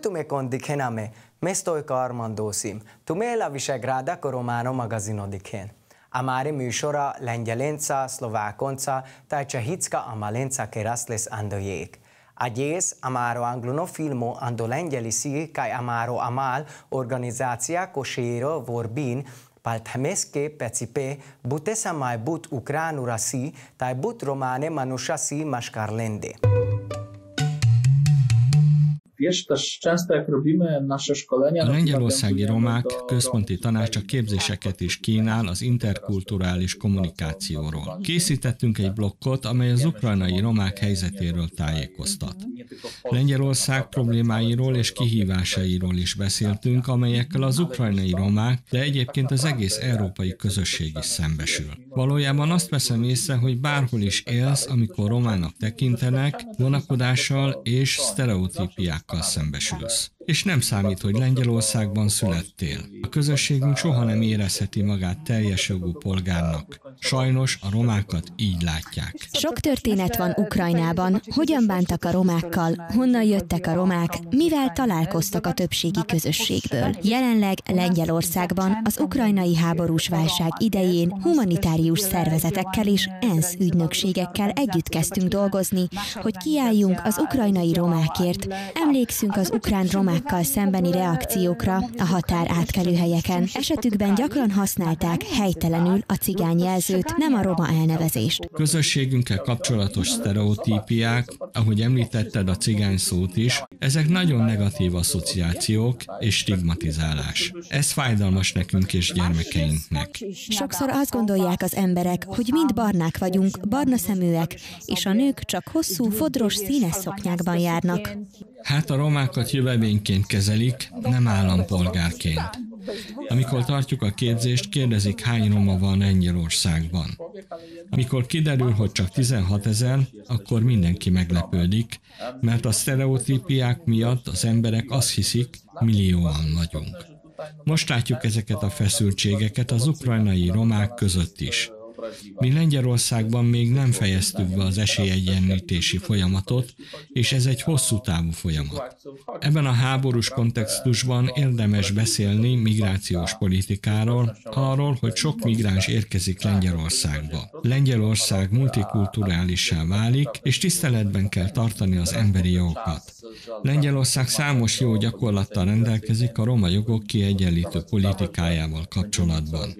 Ultime condichename, mestoika Armandosim, tumela Visegráda Romano magazinodikén. A mári műsora Lengyelenca, Szlovákonca, Tajcsehicka Amalenca Kerasztles andojék. Agyész amáro angluno filmo ando lengyelisi kaj amáro amal organizácia koséro vorbin palthemeske pecipe butesa mai but ukránurasi taj but románe manushasi maskarlende. A lengyelországi romák központi tanácsa képzéseket is kínál az interkulturális kommunikációról. Készítettünk egy blokkot, amely az ukrajnai romák helyzetéről tájékoztat. Lengyelország problémáiról és kihívásairól is beszéltünk, amelyekkel az ukrajnai romák, de egyébként az egész európai közösség is szembesül. Valójában azt veszem észre, hogy bárhol is élsz, amikor romának tekintenek, vonakodással és sztereotípiákkal szembesülsz. És nem számít, hogy Lengyelországban születtél. A közösségünk soha nem érezheti magát teljes jogú polgárnak. Sajnos a romákat így látják. Sok történet van Ukrajnában. Hogyan bántak a romákkal, honnan jöttek a romák, mivel találkoztak a többségi közösségből. Jelenleg Lengyelországban az ukrajnai háborús válság idején humanitárius szervezetekkel és ENSZ ügynökségekkel együtt kezdtünk dolgozni, hogy kiálljunk az ukrajnai romákért. Emlékszünk az ukrán romákkal szembeni reakciókra a határ átkelőhelyeken. Esetükben gyakran használták helytelenül a cigány jelzőt, nem a roma elnevezést. Közösségünkkel kapcsolatos sztereotípiák, ahogy említetted a cigány szót is, ezek nagyon negatív asszociációk és stigmatizálás. Ez fájdalmas nekünk és gyermekeinknek. Sokszor azt gondolják az emberek, hogy mind barnák vagyunk, barna szeműek, és a nők csak hosszú, fodros, színes szoknyákban járnak. Hát a romákat jövevényként kezelik, nem állampolgárként. Amikor tartjuk a képzést, kérdezik, hány roma van Lengyelországban. Amikor kiderül, hogy csak 16 000, akkor mindenki meglepődik, mert a sztereotípiák miatt az emberek azt hiszik, millióan vagyunk. Most látjuk ezeket a feszültségeket az ukrajnai romák között is. Mi Lengyelországban még nem fejeztük be az esélyegyenlítési folyamatot, és ez egy hosszú távú folyamat. Ebben a háborús kontextusban érdemes beszélni migrációs politikáról, arról, hogy sok migráns érkezik Lengyelországba. Lengyelország multikulturálissá válik, és tiszteletben kell tartani az emberi jogokat. Lengyelország számos jó gyakorlattal rendelkezik a roma jogok kiegyenlítő politikájával kapcsolatban.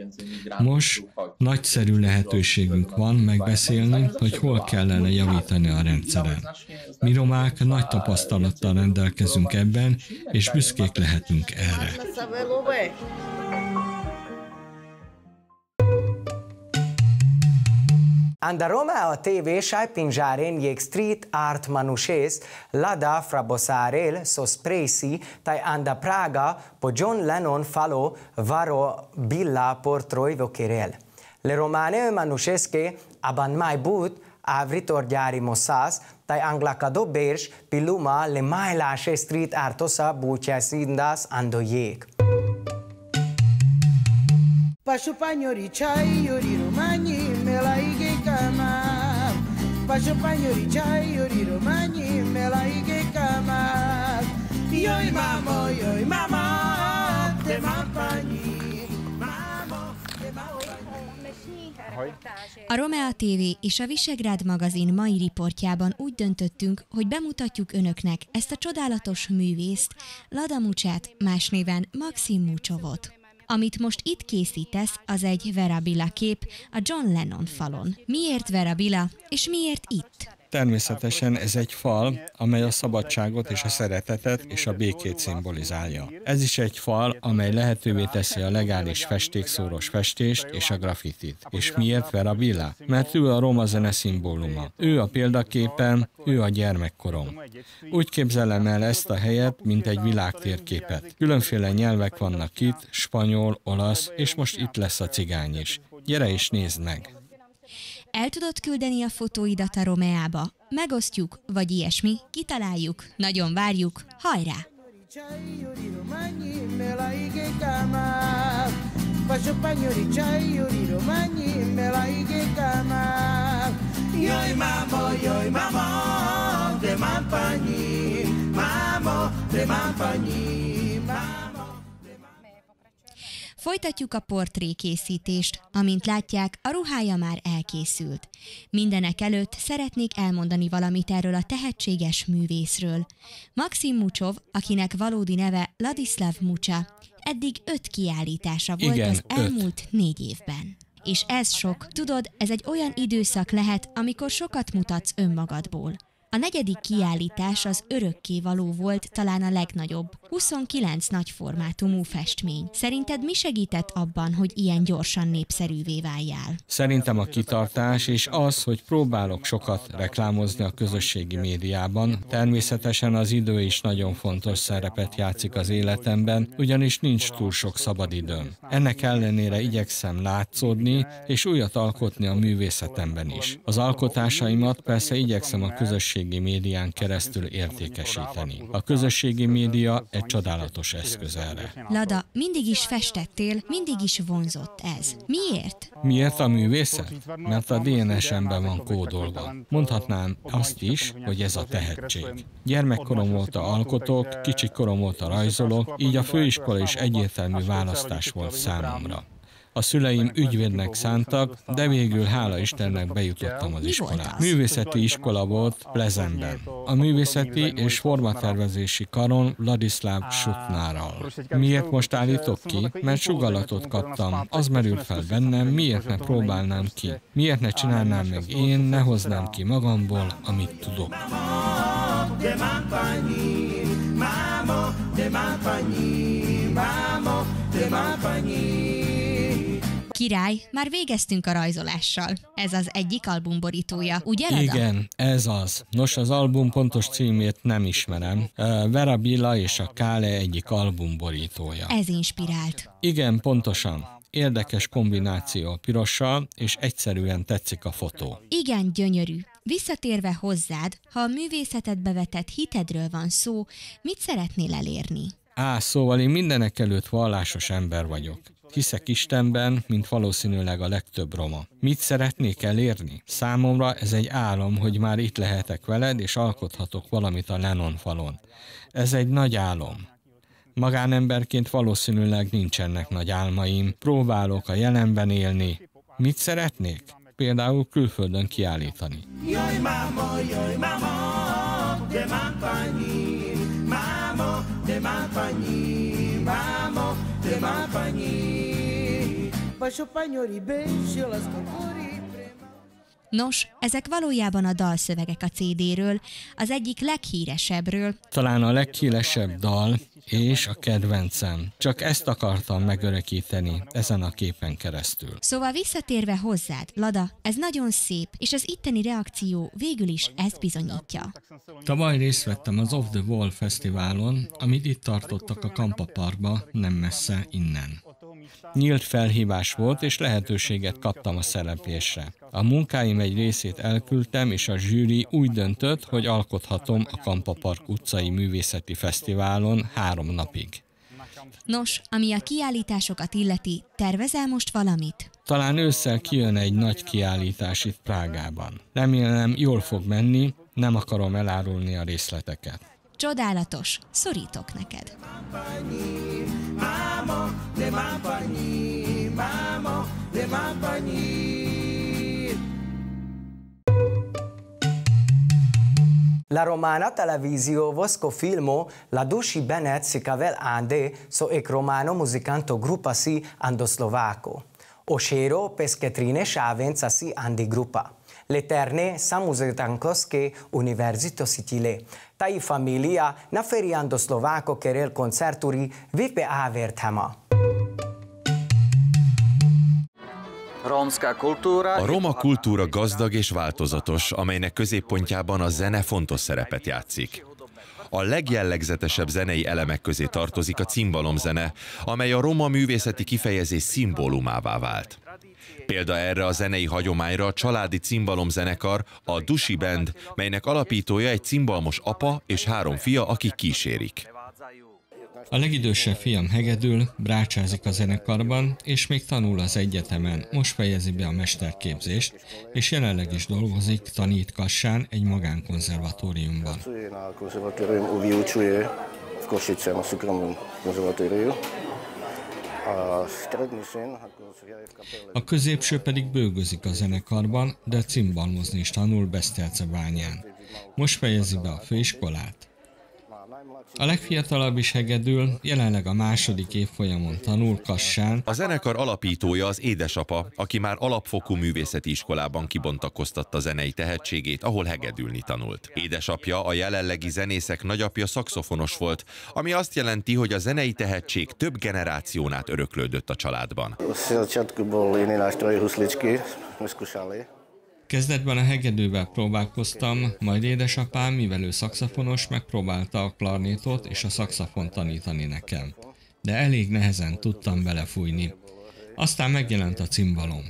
Most nagyszerű lehetőségünk van megbeszélni, hogy hol kellene javítani a rendszeren. Mi romák nagy tapasztalattal rendelkezünk ebben, és büszkék lehetünk erre. Anda Romeo TV Shajpinjaren jek street art manushes lada frabosarel sospresi tai anda Praga po John Lennon falo varo billa portroi vokerel. Le romane manusheske aban mai but avritor gyári mossas tai anglakado bers piluma le mai lashe street artosa buchasindas ando jek. Pasupanyori chai yori romani melaige kama. Pasupanyori chai yori romani melaige kama. Yoi mama, te mampani. A Romeo TV és a Visegrád magazin mai riportjában úgy döntöttünk, hogy bemutatjuk önöknek ezt a csodálatos művészt, Lada Mucsát, más néven Maxim Mucsovot. Amit most itt készítesz, az egy Vera Billa kép a John Lennon falon. Miért Vera Billa, és miért itt? Természetesen ez egy fal, amely a szabadságot és a szeretetet és a békét szimbolizálja. Ez is egy fal, amely lehetővé teszi a legális festékszóros festést és a graffitit. És miért Vera Billa? Mert ő a roma zene szimbóluma. Ő a példaképem, ő a gyermekkorom. Úgy képzelem el ezt a helyet, mint egy világtérképet. Különféle nyelvek vannak itt, spanyol, olasz, és most itt lesz a cigány is. Gyere és nézd meg! El tudod küldeni a fotóidat a Romeába? Megosztjuk, vagy ilyesmi, kitaláljuk, nagyon várjuk, hajrá! Joj mamo, de mampani, mamo, Folytatjuk a portrékészítést. Amint látják, a ruhája már elkészült. Mindenek előtt szeretnék elmondani valamit erről a tehetséges művészről. Maxim Mucsov, akinek valódi neve Ladislav Mucha, eddig 5 kiállítása volt az elmúlt 4 évben. És ez sok. Tudod, ez egy olyan időszak lehet, amikor sokat mutatsz önmagadból. A 4. kiállítás az örökkévaló volt, talán a legnagyobb. 29 nagyformátumú festmény. Szerinted mi segített abban, hogy ilyen gyorsan népszerűvé váljál? Szerintem a kitartás és az, hogy próbálok sokat reklámozni a közösségi médiában. Természetesen az idő is nagyon fontos szerepet játszik az életemben, ugyanis nincs túl sok szabadidőm. Ennek ellenére igyekszem látszódni és újat alkotni a művészetemben is. Az alkotásaimat persze igyekszem a közösségi médián keresztül értékesíteni. A közösségi média egy csodálatos eszköz erre. Lada, mindig is festettél, mindig is vonzott ez. Miért? Miért a művészet? Mert a DNS-emben van kódolva. Mondhatnám azt is, hogy ez a tehetség. Gyermekkorom óta alkotok, kicsi korom óta rajzolok, így a főiskola is egyértelmű választás volt számomra. A szüleim ügyvédnek szántak, de végül hála Istennek bejutottam az iskolába. Művészeti iskola volt Plezenben. A művészeti és formatervezési karon Vladislav Sutnárral. Miért most állítok ki? Mert sugallatot kaptam. Az merült fel bennem, miért ne próbálnám ki? Miért ne csinálnám meg én, ne hoznám ki magamból, amit tudok. Király, már végeztünk a rajzolással. Ez az egyik album borítója, ugye, Lada? Igen, ez az. Nos, az album pontos címét nem ismerem. Vera Billa és a Kále egyik album borítója. Ez inspirált. Igen, pontosan. Érdekes kombináció a pirossal, és egyszerűen tetszik a fotó. Igen, gyönyörű. Visszatérve hozzád, ha a művészetedbe vetett hitedről van szó, mit szeretnél elérni? Szóval én mindenek előtt vallásos ember vagyok. Hiszek Istenben, mint valószínűleg a legtöbb roma. Mit szeretnék elérni? Számomra ez egy álom, hogy már itt lehetek veled, és alkothatok valamit a Lennon falon. Ez egy nagy álom. Magánemberként valószínűleg nincsenek nagy álmaim, próbálok a jelenben élni. Mit szeretnék? Például külföldön kiállítani. Jaj, máma, de mámpányi, máma, de mámpányi, máma, de mámpányi. Nos, ezek valójában a dalszövegek a CD-ről, az egyik leghíresebbről. Talán a leghíresebb dal és a kedvencem. Csak ezt akartam megörökíteni ezen a képen keresztül. Szóval visszatérve hozzád, Lada, ez nagyon szép, és az itteni reakció végül is ezt bizonyítja. Tavaly részt vettem az Off the Wall fesztiválon, amit itt tartottak a Kampa Parkba, nem messze innen. Nyílt felhívás volt, és lehetőséget kaptam a szereplésre. A munkáim egy részét elküldtem, és a zsűri úgy döntött, hogy alkothatom a Kampa Park utcai művészeti fesztiválon 3 napig. Nos, ami a kiállításokat illeti, tervezel most valamit? Talán ősszel kijön egy nagy kiállítás itt Prágában. Remélem, jól fog menni, nem akarom elárulni a részleteket. Csodálatos, szorítok neked. La romana televizio vosco filmo La Duši Benet si cavel ande so ec romano musicanto gruppa si ando slovaco. Ošero pesketrine šavenca si andi grupa. L'eterne sa muzikankoske univerzito sitile. Tai familia na feriando slováko kerel koncerturi vipe áverthema. A roma kultúra gazdag és változatos, amelynek középpontjában a zene fontos szerepet játszik. A legjellegzetesebb zenei elemek közé tartozik a cimbalomzene, amely a roma művészeti kifejezés szimbólumává vált. Példa erre a zenei hagyományra a családi cimbalomzenekar, a Duši Band, melynek alapítója egy cimbalmos apa és 3 fia, akik kísérik. A legidősebb fiam hegedül, brácsázik a zenekarban, és még tanul az egyetemen, most fejezi be a mesterképzést, és jelenleg is dolgozik, tanít Kassán egy magánkonzervatóriumban. A középső pedig bőgözik a zenekarban, de cimbalmozni is tanul Besztercebányán. Most fejezi be a főiskolát. A legfiatalabb is hegedül, jelenleg a második évfolyamon tanul Kassán. A zenekar alapítója az édesapa, aki már alapfokú művészeti iskolában kibontakoztatta zenei tehetségét, ahol hegedülni tanult. Édesapja, a jelenlegi zenészek nagyapja szaxofonos volt, ami azt jelenti, hogy a zenei tehetség több generáción át öröklődött a családban. Kezdetben a hegedűvel próbálkoztam, majd édesapám, mivel ő szaxofonos, megpróbálta a klarnétot és a szaxofont tanítani nekem. De elég nehezen tudtam belefújni. Aztán megjelent a cimbalom.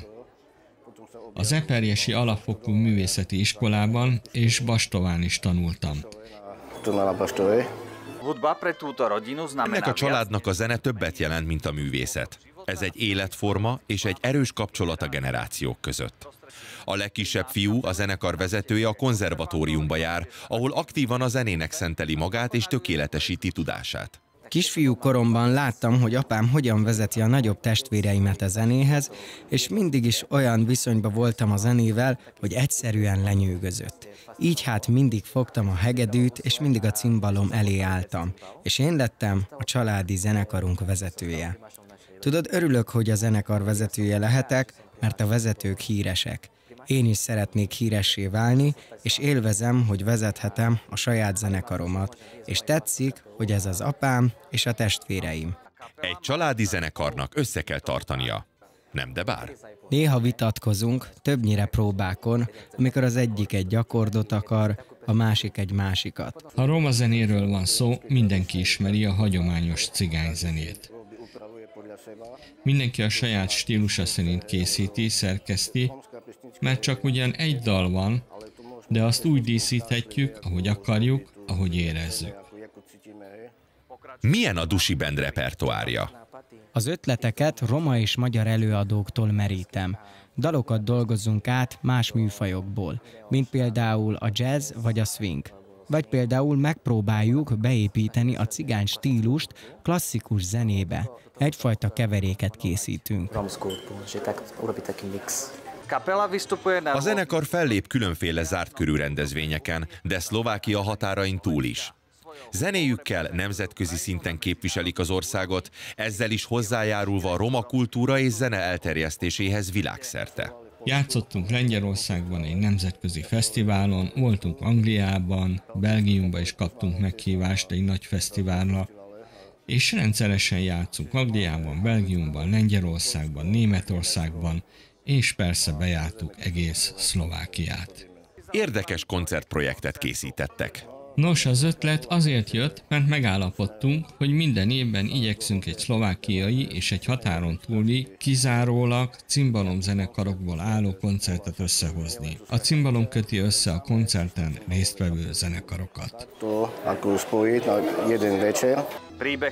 Az Eperjesi Alapfokú Művészeti Iskolában és Bastován is tanultam. Ennek a családnak a zene többet jelent, mint a művészet. Ez egy életforma és egy erős kapcsolat a generációk között. A legkisebb fiú, a zenekar vezetője a konzervatóriumba jár, ahol aktívan a zenének szenteli magát és tökéletesíti tudását. Kisfiú koromban láttam, hogy apám hogyan vezeti a nagyobb testvéreimet a zenéhez, és mindig is olyan viszonyban voltam a zenével, hogy egyszerűen lenyűgözött. Így hát mindig fogtam a hegedűt, és mindig a cimbalom elé álltam, és én lettem a családi zenekarunk vezetője. Tudod, örülök, hogy a zenekar vezetője lehetek, mert a vezetők híresek. Én is szeretnék híressé válni, és élvezem, hogy vezethetem a saját zenekaromat, és tetszik, hogy ez az apám és a testvéreim. Egy családi zenekarnak össze kell tartania. Nem, de bár. Néha vitatkozunk, többnyire próbákon, amikor az egyik egy akkordot akar, a másik egy másikat. Ha roma zenéről van szó, mindenki ismeri a hagyományos cigányzenét. Mindenki a saját stílusa szerint készíti, szerkeszti, mert csak ugyan egy dal van, de azt úgy díszíthetjük, ahogy akarjuk, ahogy érezzük. Milyen a Dusi Band repertoárja? Az ötleteket roma és magyar előadóktól merítem. Dalokat dolgozzunk át más műfajokból, mint például a jazz vagy a swing. Vagy például megpróbáljuk beépíteni a cigány stílust klasszikus zenébe. Egyfajta keveréket készítünk. A zenekar fellép különféle zárt körű rendezvényeken, de Szlovákia határain túl is. Zenéjükkel nemzetközi szinten képviselik az országot, ezzel is hozzájárulva a roma kultúra és zene elterjesztéséhez világszerte. Játszottunk Lengyelországban egy nemzetközi fesztiválon, voltunk Angliában, Belgiumban is kaptunk meghívást egy nagy fesztiválra, és rendszeresen játszunk Angliában, Belgiumban, Lengyelországban, Németországban, és persze bejártuk egész Szlovákiát. Érdekes koncertprojektet készítettek. Nos, az ötlet azért jött, mert megállapodtunk, hogy minden évben igyekszünk egy szlovákiai és egy határon túli, kizárólag cimbalomzenekarokból álló koncertet összehozni. A cimbalom köti össze a koncerten résztvevő zenekarokat.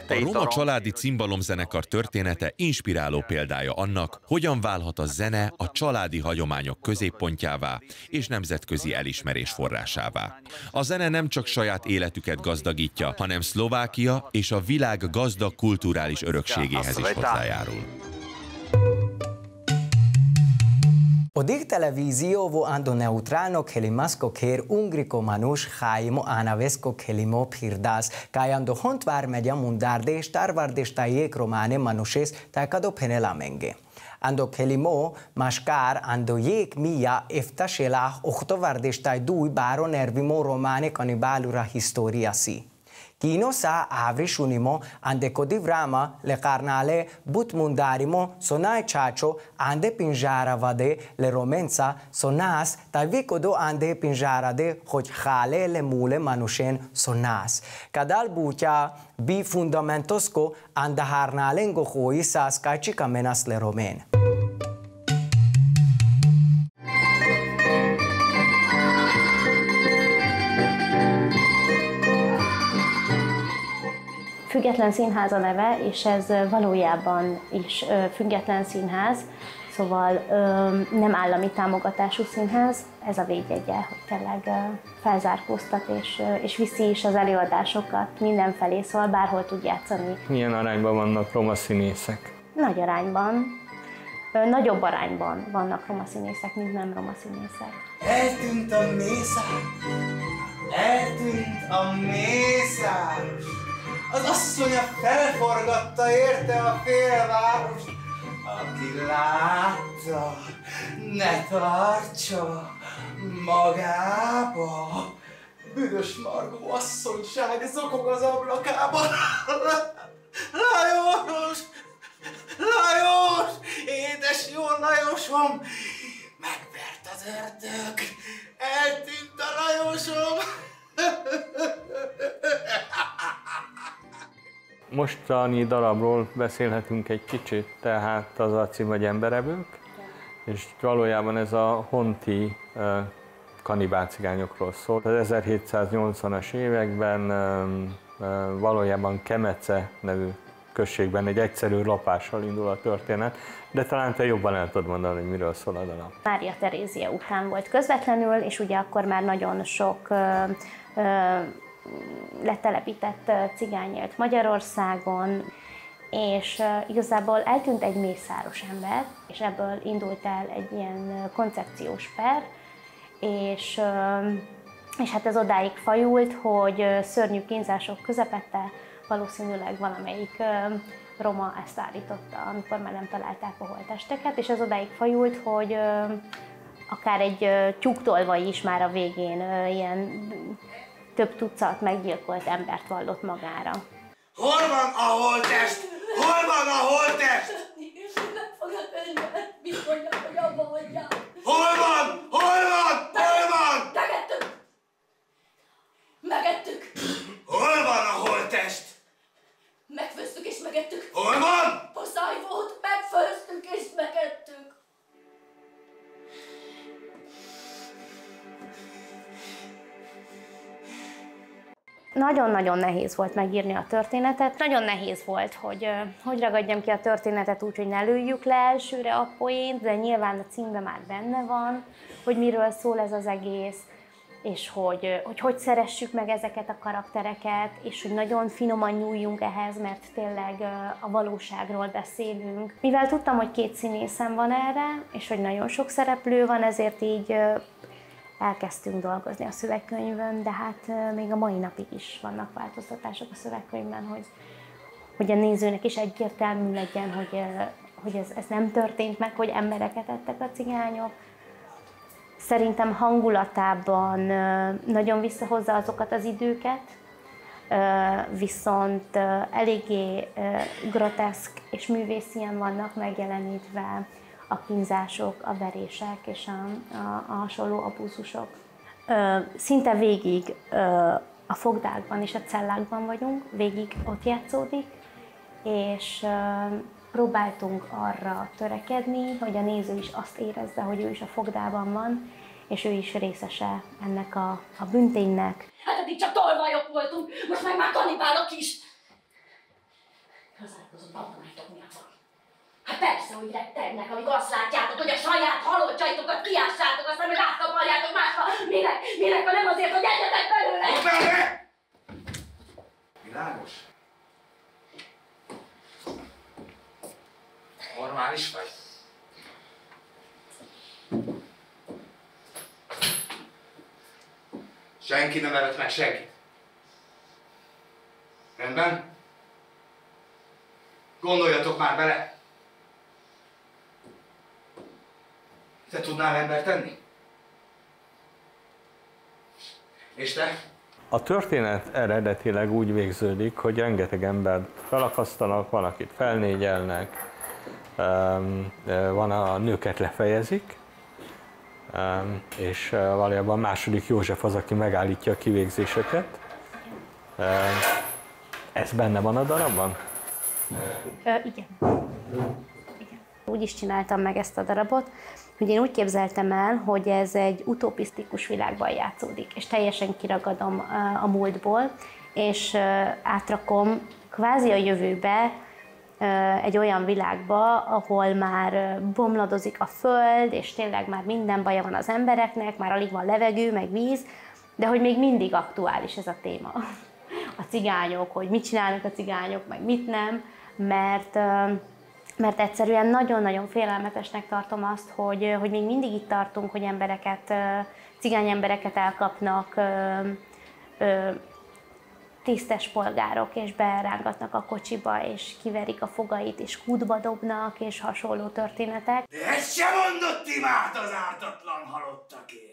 A roma családi cimbalomzenekar története inspiráló példája annak, hogyan válhat a zene a családi hagyományok középpontjává és nemzetközi elismerés forrásává. A zene nem csak saját életüket gazdagítja, hanem Szlovákia és a világ gazdag kulturális örökségéhez is hozzájárul. Odig televízióvo ando neutrálno kelimasko kér ungriko manus hájmo ánavesko kelimo pirdász, kájando hontvár megye mundárdés, tárvárdés tájék románe manusész, tájkadó penelamenge. Ando kelimo maskár ando jék mia eftaselah oktovárdés táj dúj báro nervimo románe kanibálura históriasi. Kinosa avrisunimo ande kodivrama le carnale but mundarimo sonai chacho ande pinjara vade le romenza sonas tavikodo ande pinjara de hogy khale le mule manushen sonas kadal bucha bi fundamentosco anda harnalengo khoi saskachi kamenas le romen. Független színház a neve, és ez valójában is független színház, Szóval nem állami támogatású színház, ez a védjegye, hogy tényleg felzárkóztat és viszi is az előadásokat mindenfelé, szóval bárhol tud játszani. Milyen arányban vannak roma színészek? Nagy arányban, nagyobb arányban vannak roma színészek, mint nem roma színészek. Eltűnt a mészár, eltűnt a mészár, az asszonya felforgatta érte a félvárost, aki látta, ne tartsa magába. Büdös Margó asszonyság zokog az ablakában. Lajos! Lajos! Édes jó Lajosom! Megvert az ördög! Eltűnt a Lajosom! Mostani darabról beszélhetünk egy kicsit, tehát az a cím, hogy Emberevők, és valójában ez a honti kannibál cigányokról szól. Az 1780-as években valójában Kemece nevű községben egy egyszerű lopással indul a történet, de talán te jobban el tudod mondani, hogy miről szól a darab. Mária Terézia után volt közvetlenül, és ugye akkor már nagyon sok letelepített cigány élt Magyarországon, és igazából eltűnt egy mészáros ember, és ebből indult el egy ilyen koncepciós per, és hát ez odáig fajult, hogy szörnyű kínzások közepette valószínűleg valamelyik roma ezt állította, amikor már nem találták a holttesteket, és ez odáig fajult, hogy akár egy tyúktolvaj is már a végén ilyen több tucat meggyilkolt embert vallott magára. Hol van a holttest? Hol van a holttest? Nem fognak önni, mit mondjak, hogy abba mondjak. Hol van? Hol van? Hol van? Megettük! Megettük! Hol van a holttest? Megfőztük és megettük. Hol van? Poszály volt, megfőztük és megettük. Nagyon-nagyon nehéz volt megírni a történetet. Nagyon nehéz volt, hogy ragadjam ki a történetet úgy, hogy ne lőjük le elsőre a poént, de nyilván a címben már benne van, hogy miről szól ez az egész, és hogy szeressük meg ezeket a karaktereket, és hogy nagyon finoman nyúljunk ehhez, mert tényleg a valóságról beszélünk. Mivel tudtam, hogy 2 színészem van erre, és hogy nagyon sok szereplő van, ezért így elkezdtünk dolgozni a szövegkönyvön, de hát még a mai napig is vannak változtatások a szövegkönyvben, hogy a nézőnek is egyértelmű legyen, hogy ez nem történt meg, hogy embereket ettek a cigányok. Szerintem hangulatában nagyon visszahozza azokat az időket, viszont eléggé groteszk és művészien vannak megjelenítve a kínzások, a verések és a hasonló abúzusok. Szinte végig a fogdákban és a cellákban vagyunk, végig ott játszódik, és próbáltunk arra törekedni, hogy a néző is azt érezze, hogy ő is a fogdában van, és ő is részese ennek a bünténynek. Hát eddig csak tolvajok voltunk, most meg már kannibálok is. Közárkozott babonátok miatt van. Hát persze, hogy rettegnek, amikor azt látjátok, hogy a saját halottjaitokat kiássátok, aztán meg átkaparjátok másra. Minek, ha nem azért, hogy egyetek belőle? Világos? Normális vagy? Senki nem evett meg senkit. Rendben? Gondoljatok már bele. Te tudnál embert tenni? És te? A történet eredetileg úgy végződik, hogy rengeteg embert felakasztanak, van, akit felnégyelnek, van, a nőket lefejezik, és valójában második József az, aki megállítja a kivégzéseket. Ez benne van a darabban? Igen. Úgy is csináltam meg ezt a darabot, hogy én úgy képzeltem el, hogy ez egy utopisztikus világban játszódik, és teljesen kiragadom a múltból, és átrakom kvázi a jövőbe egy olyan világba, ahol már bomladozik a föld, és tényleg már minden baja van az embereknek, már alig van levegő, meg víz, de hogy még mindig aktuális ez a téma. A cigányok, hogy mit csinálnak a cigányok, meg mit nem, mert egyszerűen nagyon-nagyon félelmetesnek tartom azt, hogy még mindig itt tartunk, hogy cigány embereket elkapnak tisztes polgárok, és berángatnak a kocsiba, és kiverik a fogait, és kútba dobnak, és hasonló történetek. De ezt sem mondott imát az ártatlan halottakért.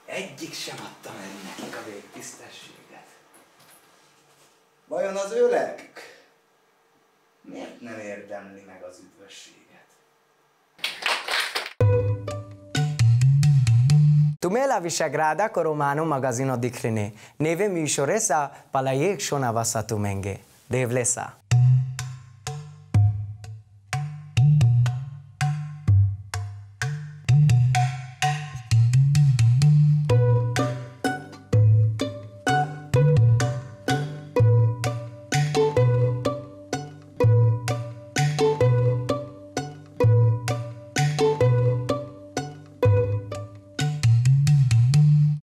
Egyik sem adta meg nekik a végtisztességet. Vajon az ő lelkük miért nem érdemli meg az üdvösséget? Tumela Visegráda Korománó magazino dikliné. Néve műsoresa palajék sonavasza tumenge. Dévlesa.